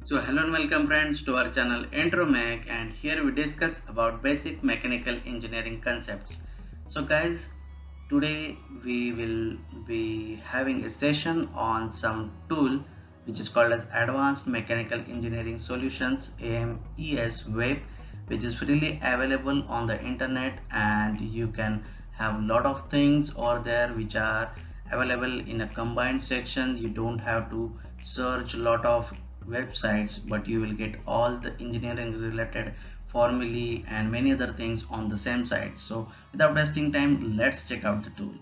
So hello and welcome friends to our channel Intro Mech, and here we discuss about basic mechanical engineering concepts. So guys, today we will be having a session on some tool which is called as Advanced Mechanical Engineering Solutions AMESweb, which is freely available on the internet, and you can have a lot of things over there which are available in a combined section. You don't have to search a lot of websites, but you will get all the engineering related formulae and many other things on the same site. So without wasting time, let's check out the tool.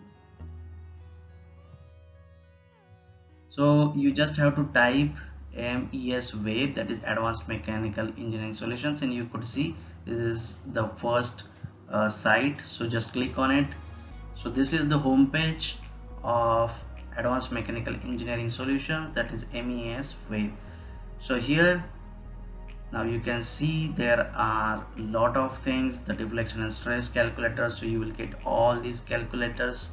So you just have to type AMESweb, that is Advanced Mechanical Engineering Solutions, and you could see this is the first site. So just click on it. So this is the home page of Advanced Mechanical Engineering Solutions, that is AMESweb. So here now you can see there are a lot of things, the deflection and stress calculator. So you will get all these calculators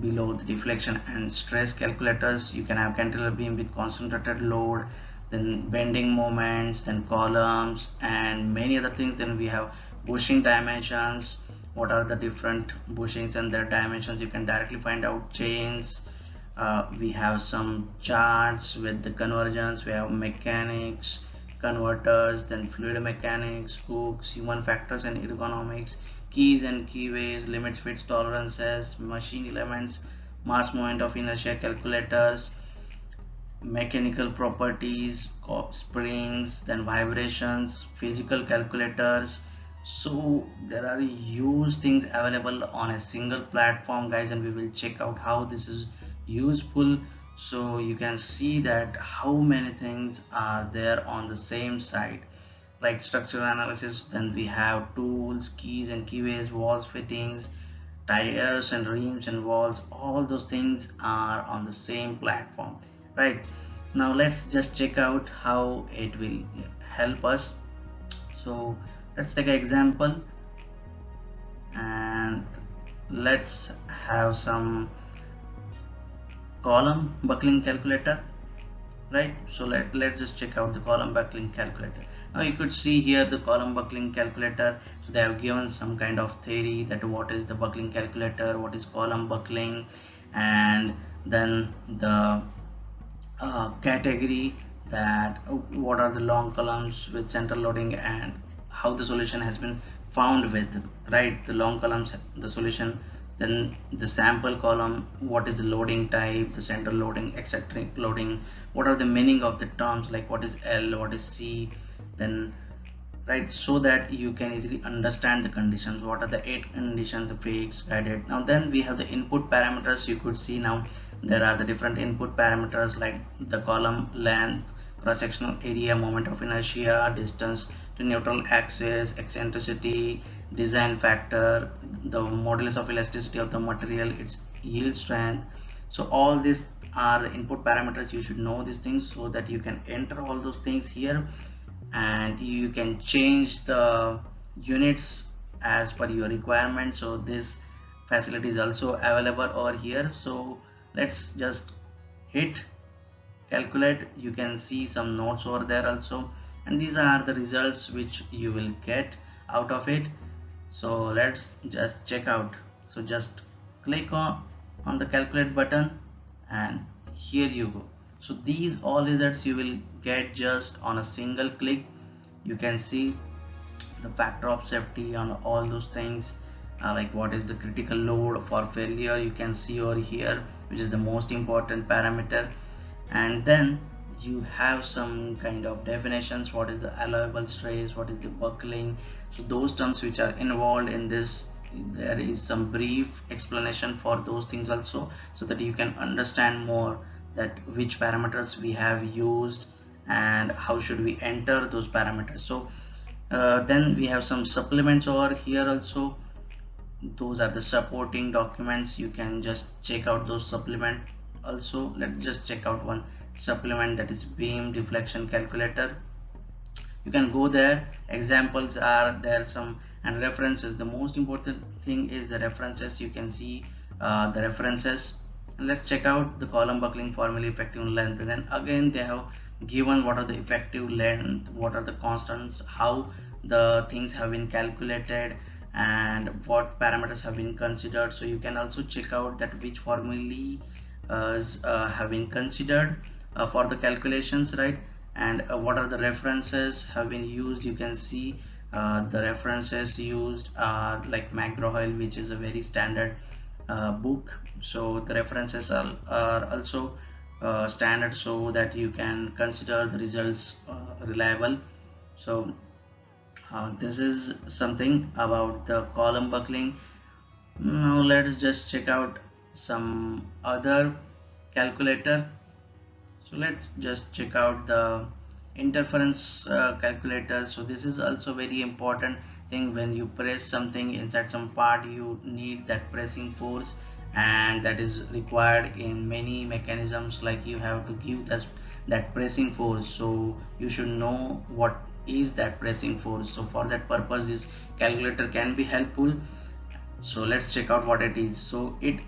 below. The deflection and stress calculators, you can have cantilever beam with concentrated load, then bending moments, then columns, and many other things. Then we have bushing dimensions, what are the different bushings and their dimensions, you can directly find out. Chains, we have some charts with the conversions, we have mechanics, converters, then fluid mechanics, hooks, human factors and ergonomics, keys and keyways, limits, fits, tolerances, machine elements, mass moment of inertia calculators, mechanical properties, springs, then vibrations, physical calculators. So there are huge things available on a single platform, guys, and we will check out how this is useful. So you can see that how many things are there on the same site, like structural analysis. Then we have tools, keys and keyways, walls, fittings, tires and rims and walls. All those things are on the same platform. Right now let's just check out how it will help us. So let's take an example and let's have some column buckling calculator, right? So let's just check out the column buckling calculator. Now you could see here the column buckling calculator. So they have given some kind of theory that what is the buckling calculator, what is column buckling, and then the category, that what are the long columns with central loading and how the solution has been found with, right? The long columns, the solution, then the sample column, what is the loading type, the central loading, eccentric loading, what are the meaning of the terms, like what is L, what is C, then right, so that you can easily understand the conditions, what are the 8 conditions, the fixed, guided. Now then we have the input parameters. You could see now there are the different input parameters, like the column length, cross-sectional area, moment of inertia, distance to neutral axis, eccentricity, design factor, the modulus of elasticity of the material, its yield strength. So all these are the input parameters. You should know these things so that you can enter all those things here, and you can change the units as per your requirement. So this facility is also available over here. So let's just hit calculate. You can see some notes over there also, and these are the results which you will get out of it. So let's just check out. So just click on the calculate button, and here you go. So these all results you will get just on a single click. You can see the factor of safety on all those things, like what is the critical load for failure, you can see over here, which is the most important parameter. And then you have some kind of definitions, what is the allowable stress, what is the buckling. So those terms which are involved in this, there is some brief explanation for those things also, so that you can understand more that which parameters we have used and how should we enter those parameters. So then we have some supplements over here also. Those are the supporting documents. You can just check out those supplement also. Let's just check out one supplement, that is beam deflection calculator. You can go there, examples are there, some, and references. The most important thing is the references. You can see the references. And let's check out the column buckling formula, effective length. And then again they have given what are the effective length, what are the constants, how the things have been calculated, and what parameters have been considered. So you can also check out that which formulae have been considered for the calculations, right? And what are the references have been used. You can see the references used are like McGraw-Hill, which is a very standard book. So the references are also standard, so that you can consider the results reliable. So this is something about the column buckling. Now let's just check out some other calculator. So let's just check out the interference calculator. So this is also very important thing. When you press something inside some part, you need that pressing force, and that is required in many mechanisms. Like you have to give that pressing force, so you should know what is that pressing force. So for that purpose, this calculator can be helpful. So let's check out what it is. So it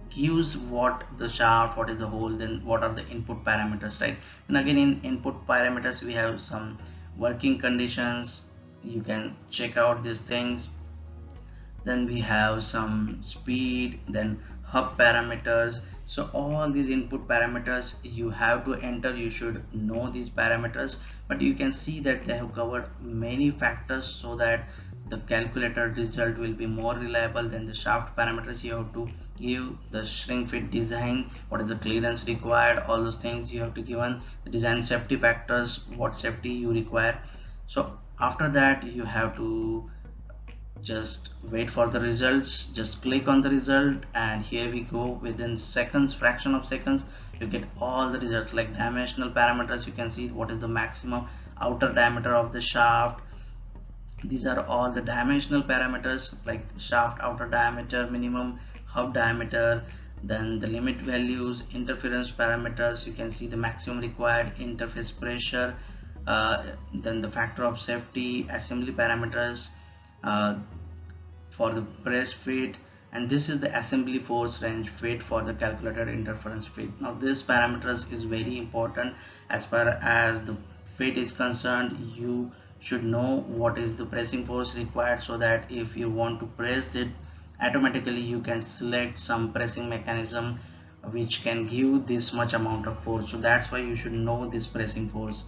gives what the shaft, what is the hole, then what are the input parameters, right? And again, in input parameters we have some working conditions. You can check out these things. Then we have some speed, then hub parameters. So all these input parameters you have to enter. You should know these parameters, but you can see that they have covered many factors, so that the calculator result will be more reliable. Than the shaft parameters, you have to give the shrink fit design, what is the clearance required, all those things you have to give on the design safety factors, what safety you require. So after that, you have to just wait for the results. Just click on the result, and here we go. Within seconds, fraction of seconds, you get all the results. Like dimensional parameters, you can see what is the maximum outer diameter of the shaft. These are all the dimensional parameters, like shaft outer diameter, minimum hub diameter, then the limit values, interference parameters. You can see the maximum required interface pressure, then the factor of safety, assembly parameters for the press fit, and this is the assembly force range fit for the calculated interference fit. Now this parameters is very important. As far as the fit is concerned, you should know what is the pressing force required, so that if you want to press it, automatically you can select some pressing mechanism which can give this much amount of force. So that's why you should know this pressing force.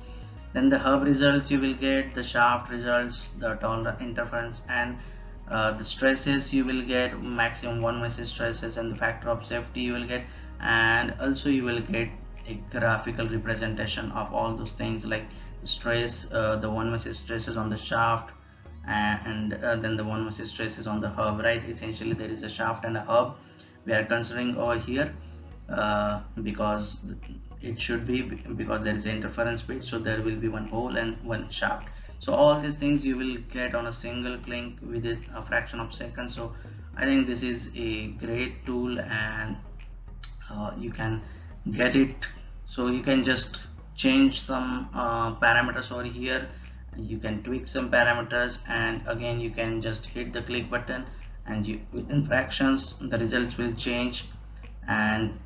Then the hub results you will get, the shaft results, the tolerant interference, and the stresses you will get, maximum 1 mesh stresses, and the factor of safety you will get. And also you will get a graphical representation of all those things, like the stress, the 1 mesh stresses on the shaft, and then the 1 mesh stresses on the hub, right? Essentially there is a shaft and a hub we are considering over here, because it should be, because there is interference fit, so there will be one hole and one shaft. So all these things you will get on a single click within a fraction of seconds. So I think this is a great tool, and you can get it. So you can just change some parameters over here, you can tweak some parameters, and again you can just hit the click button, and within fractions the results will change, and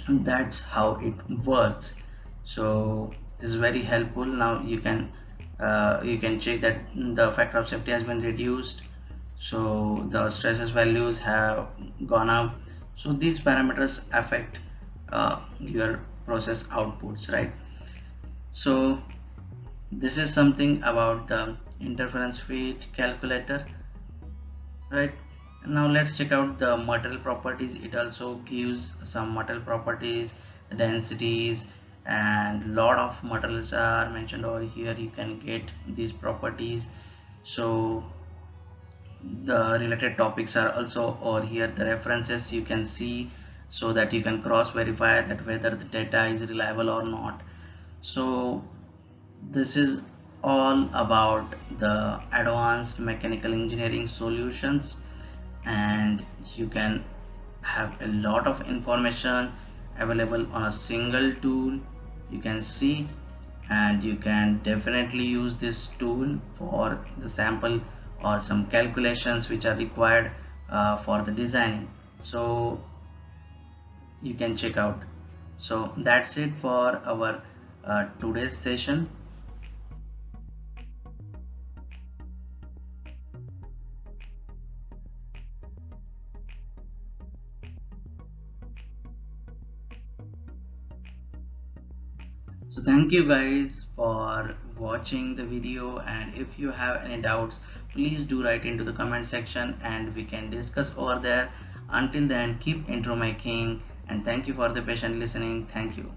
that's how it works. So this is very helpful. Now you can check that the factor of safety has been reduced, so the stresses values have gone up. So these parameters affect your process outputs, right? So this is something about the interference fit calculator, right? Now let's check out the material properties. It also gives some material properties, the densities, and lot of materials are mentioned over here. You can get these properties. So the related topics are also over here. The references you can see, so that you can cross verify that whether the data is reliable or not. So this is all about the advanced mechanical engineering solutions, and you can have a lot of information available on a single tool. You can see, and you can definitely use this tool for the sample or some calculations which are required for the designing. So you can check out. So that's it for our today's session. So thank you guys for watching the video, and if you have any doubts, please do write into the comment section and we can discuss over there. Until then, keep intro making, and thank you for the patient listening. Thank you.